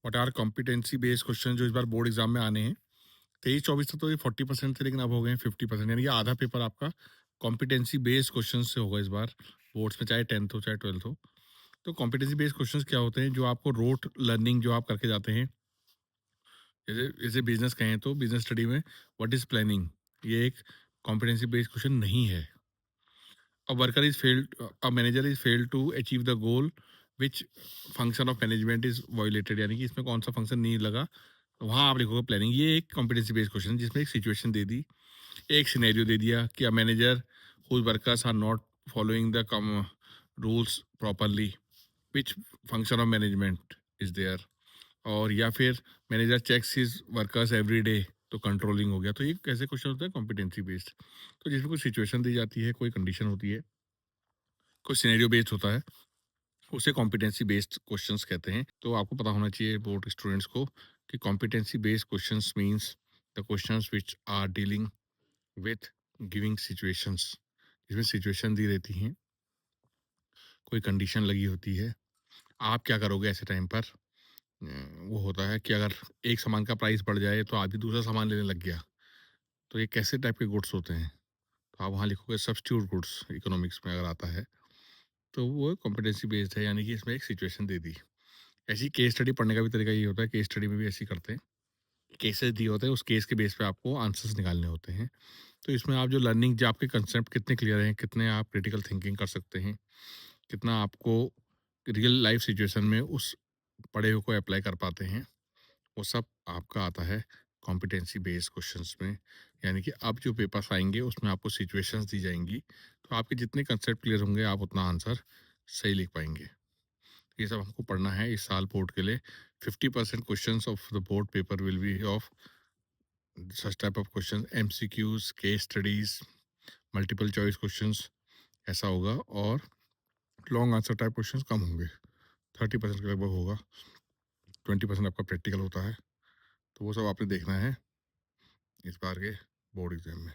What are competency based question जो इस बार board exam में आने हैं। 23-24 तक तो ये 40% थे, लेकिन अब हो गए हैं 50%, यानी कि आधा पेपर आपका कॉम्पिटेंसी बेस्ड क्वेश्चन से होगा इस बार बोर्ड्स में, चाहे 10th हो चाहे 12th हो। तो कॉम्पिटेंसी बेस्ड क्वेश्चंस क्या होते हैं? जो आपको रोट लर्निंग जो आप करके जाते हैं, जैसे जैसे बिजनेस कहें तो बिजनेस स्टडी में व्हाट इज प्लानिंग, ये एक कॉम्पिटेंसी बेस्ड क्वेश्चन नहीं है। A worker is failed, a manager is failed to achieve the goal which function of management is violated, यानी कि इसमें कौन सा फंक्शन नहीं लगा, तो वहाँ आप लिखोगे प्लानिंग। ये एक कॉम्पिटेंसी बेस्ड क्वेश्चन जिसमें एक सिचुएशन दे दी, एक सिनेरियो दे दिया कि a manager whose workers are not following the rules properly, which function of management is there, और या फिर manager checks his workers every day, तो कंट्रोलिंग हो गया। तो ये कैसे क्वेश्चन होते हैं? Competency based. तो जिसमें कोई सिचुएशन दी जाती है, कोई कंडीशन होती है, कोई सिनेरियो बेस्ड होता है, उसे कॉम्पिटेंसी बेस्ड क्वेश्चंस कहते हैं। तो आपको पता होना चाहिए बोर्ड स्टूडेंट्स को कि competency based questions means the questions which are dealing with giving situations, जिसमें सिचुएशन दी रहती हैं, कोई कंडीशन लगी होती है, आप क्या करोगे ऐसे टाइम पर। वो होता है कि अगर एक सामान का प्राइस बढ़ जाए तो आदमी दूसरा सामान लेने लग गया, तो ये कैसे टाइप के गुड्स होते हैं? तो आप वहाँ लिखोगे सब्स्टिट्यूट गुड्स, इकोनॉमिक्स में अगर आता है। तो वो कॉम्पिटेंसी बेस्ड है, यानी कि इसमें एक सिचुएशन दे दी। ऐसी केस स्टडी पढ़ने का भी तरीका ये होता है, केस स्टडी में भी ऐसे ही करते हैं। केसेस दिए होते हैं, उस केस के बेस पे आपको आंसर्स निकालने होते हैं। तो इसमें आप जो लर्निंग, जो आपके कंसेप्ट कितने क्लियर हैं, कितने आप क्रिटिकल थिंकिंग कर सकते हैं, कितना आपको रियल लाइफ सिचुएशन में उस पढ़े हुए को अप्लाई कर पाते हैं, वो सब आपका आता है कॉम्पिटेंसी बेस्ड क्वेश्चंस में। यानी कि अब जो पेपर्स आएंगे उसमें आपको सिचुएशंस दी जाएंगी, तो आपके जितने कंसेप्ट क्लियर होंगे आप उतना आंसर सही लिख पाएंगे। ये सब हमको पढ़ना है इस साल बोर्ड के लिए। 50% question of the board paper will be of such type of question, MCQs, case studies, multiple choice questions, ऐसा होगा। और लॉन्ग आंसर टाइप क्वेश्चंस कम होंगे, 30% के लगभग होगा, 20% आपका प्रैक्टिकल होता है। तो वो सब आपने देखना है इस बार के बोर्ड एग्जाम में।